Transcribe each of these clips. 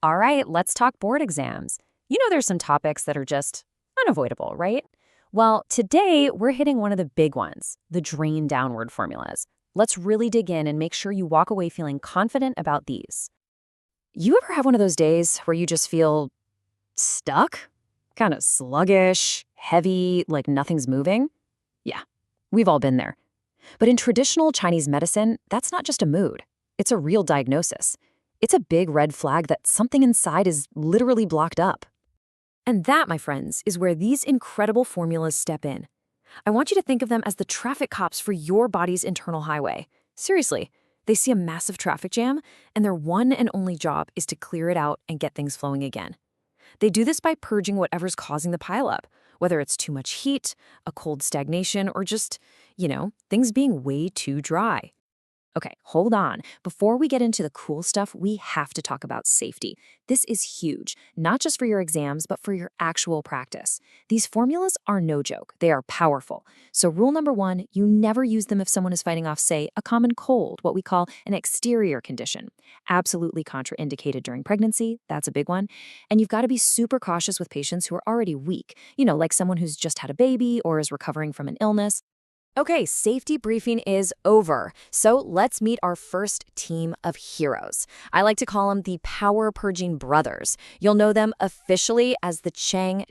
All right, let's talk board exams. You know there's some topics that are just unavoidable, right? Well, today we're hitting one of the big ones, the drain downward formulas. Let's really dig in and make sure you walk away feeling confident about these. You ever have one of those days where you just feel stuck? Kind of sluggish, heavy, like nothing's moving? Yeah, we've all been there. But in traditional Chinese medicine, that's not just a mood. It's a real diagnosis. It's a big red flag that something inside is literally blocked up. And that, my friends, is where these incredible formulas step in. I want you to think of them as the traffic cops for your body's internal highway. Seriously, they see a massive traffic jam, and their one and only job is to clear it out and get things flowing again. They do this by purging whatever's causing the pileup, whether it's too much heat, a cold stagnation, or just, things being way too dry. Okay, hold on. Before we get into the cool stuff, we have to talk about safety. This is huge, not just for your exams, but for your actual practice. These formulas are no joke. They are powerful. So rule number 1, you never use them if someone is fighting off, say, a common cold, what we call an exterior condition. Absolutely contraindicated during pregnancy. That's a big one. And you've got to be super cautious with patients who are already weak, like someone who's just had a baby or is recovering from an illness. Okay, safety briefing is over. So let's meet our first team of heroes. I like to call them the power purging brothers. You'll know them officially as the Cheng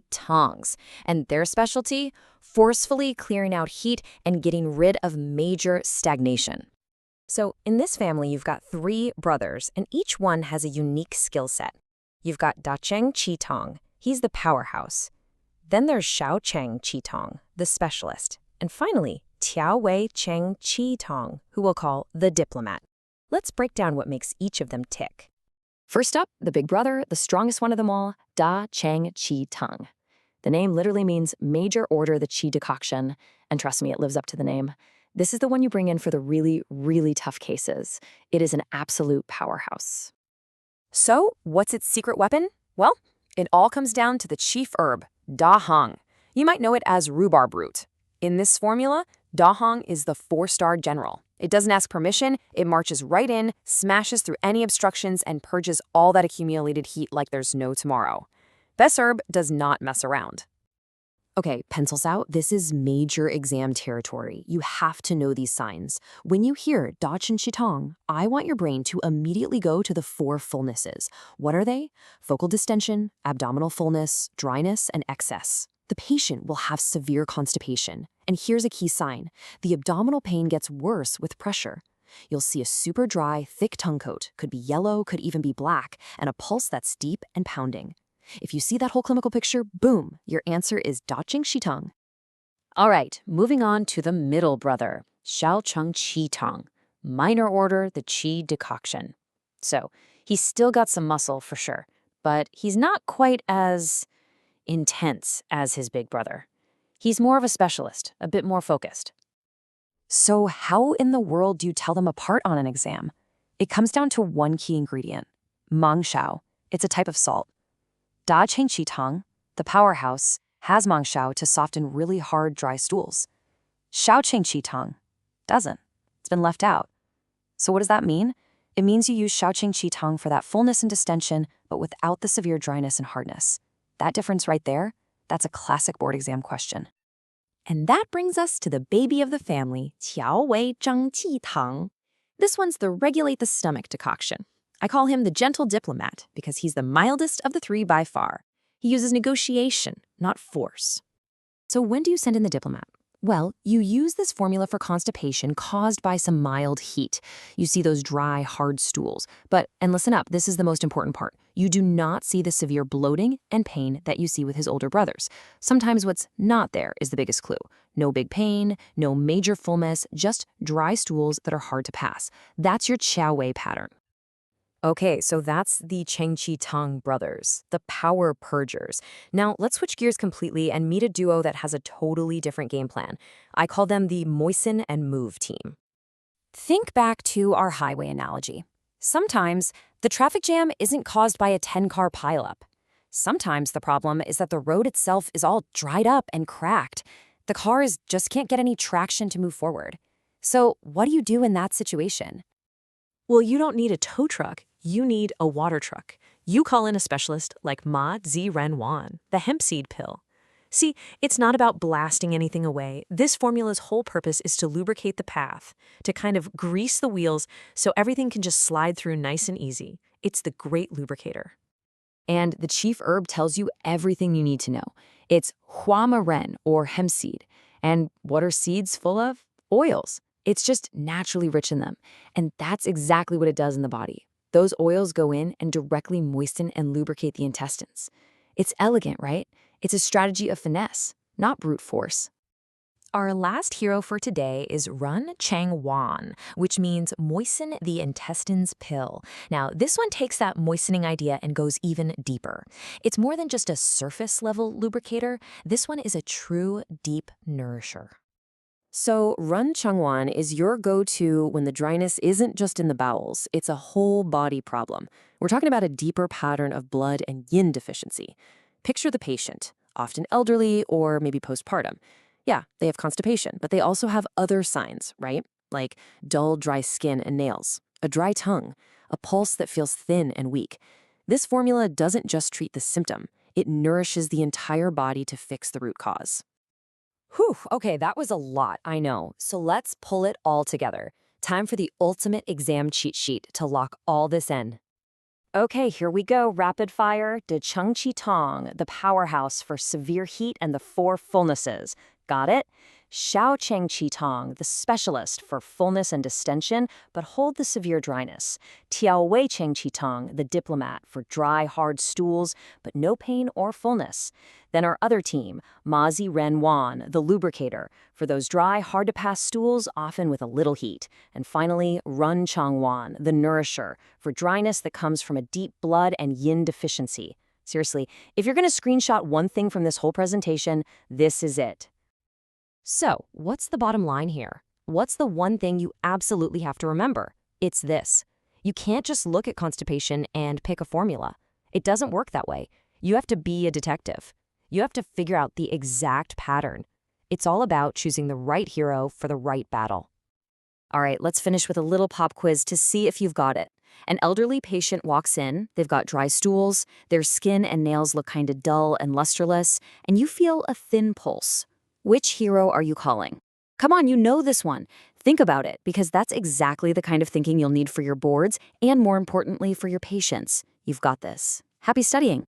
Tangs. And their specialty? Forcefully clearing out heat and getting rid of major stagnation. So in this family, you've got 3 brothers, and each one has a unique skill set. You've got Da Cheng Tang. He's the powerhouse. Then there's Xiao Cheng Tang, the specialist. And finally, Tiao Wei Cheng Tang, who we'll call the diplomat. Let's break down what makes each of them tick. First up, the big brother, the strongest one of them all, Da Cheng Tang. The name literally means major order the qi decoction, and trust me, it lives up to the name. This is the one you bring in for the really, really tough cases. It is an absolute powerhouse. So, what's its secret weapon? Well, it all comes down to the chief herb, Da Hong. You might know it as rhubarb root. In this formula, Da Hong is the 4-star general. It doesn't ask permission, it marches right in, smashes through any obstructions, and purges all that accumulated heat like there's no tomorrow. Best herb does not mess around. Okay, pencils out. This is major exam territory. You have to know these signs. When you hear Da Chen Tang, I want your brain to immediately go to the 4 fullnesses. What are they? Focal distension, abdominal fullness, dryness, and excess. The patient will have severe constipation. And here's a key sign. The abdominal pain gets worse with pressure. You'll see a super dry, thick tongue coat, could be yellow, could even be black, and a pulse that's deep and pounding. If you see that whole clinical picture, boom, your answer is Da Cheng Tang. All right, moving on to the middle brother, Xiao Cheng Tang. Minor order, the qi decoction. So, he's still got some muscle for sure, but he's not quite as intense as his big brother. He's more of a specialist, a bit more focused. So how in the world do you tell them apart on an exam? It comes down to one key ingredient, Mang Shao. It's a type of salt. Da Cheng Tang, the powerhouse, has Mang Shao to soften really hard, dry stools. Xiao Cheng Tang doesn't. It's been left out. So what does that mean? It means you use Xiao Cheng Tang for that fullness and distension, but without the severe dryness and hardness. That difference right there, that's a classic board exam question. And that brings us to the baby of the family, Tiao Wei Zhang Qi Tang. This one's the regulate the stomach decoction. I call him the gentle diplomat because he's the mildest of the 3 by far. He uses negotiation, not force. So when do you send in the diplomat? Well, you use this formula for constipation caused by some mild heat. You see those dry, hard stools. And listen up, this is the most important part. You do not see the severe bloating and pain that you see with his older brothers. Sometimes what's not there is the biggest clue. No big pain, no major fullness, just dry stools that are hard to pass. That's your Qiao Wei pattern. Okay, so that's the Cheng Tang brothers, the power purgers. Now, let's switch gears completely and meet a duo that has a totally different game plan. I call them the moisten and move team. Think back to our highway analogy. Sometimes the traffic jam isn't caused by a 10-car pileup. Sometimes the problem is that the road itself is all dried up and cracked. The cars just can't get any traction to move forward. So what do you do in that situation? Well, you don't need a tow truck. You need a water truck. You call in a specialist like Ma Zi Ren Wan, the hemp seed pill. See, it's not about blasting anything away. This formula's whole purpose is to lubricate the path, to kind of grease the wheels so everything can just slide through nice and easy. It's the great lubricator. And the chief herb tells you everything you need to know. It's huamaren, or hemp seed. And what are seeds full of? Oils. It's just naturally rich in them. And that's exactly what it does in the body. Those oils go in and directly moisten and lubricate the intestines. It's elegant, right? It's a strategy of finesse, not brute force. Our last hero for today is Run Cheng Wan, which means moisten the intestines pill. Now, this one takes that moistening idea and goes even deeper. It's more than just a surface-level lubricator. This one is a true deep nourisher. So, Run Changwan is your go-to when the dryness isn't just in the bowels, it's a whole body problem. We're talking about a deeper pattern of blood and yin deficiency. Picture the patient, often elderly or maybe postpartum. Yeah, they have constipation, but they also have other signs, right? Like dull, dry skin and nails, a dry tongue, a pulse that feels thin and weak. This formula doesn't just treat the symptom, it nourishes the entire body to fix the root cause. Whew, okay, that was a lot, I know. So let's pull it all together. Time for the ultimate exam cheat sheet to lock all this in. Okay, here we go, rapid fire. De Cheng Chi Tong, the powerhouse for severe heat and the four fullnesses. Got it? Xiao Cheng Chi Tong, the specialist for fullness and distension, but hold the severe dryness. Tiao Wei Cheng Chi Tong, the diplomat for dry, hard stools, but no pain or fullness. Then our other team, Ma Zi Ren Wan, the lubricator, for those dry, hard-to-pass stools, often with a little heat. And finally, Run Chang Wan, the nourisher, for dryness that comes from a deep blood and yin deficiency. Seriously, if you're going to screenshot one thing from this whole presentation, this is it. So, what's the bottom line here? What's the one thing you absolutely have to remember? It's this. You can't just look at constipation and pick a formula. It doesn't work that way. You have to be a detective. You have to figure out the exact pattern. It's all about choosing the right hero for the right battle. All right, let's finish with a little pop quiz to see if you've got it. An elderly patient walks in, they've got dry stools, their skin and nails look kind of dull and lusterless, and you feel a thin pulse. Which hero are you calling? Come on, you know this one. Think about it, because that's exactly the kind of thinking you'll need for your boards and, more importantly, for your patients. You've got this. Happy studying.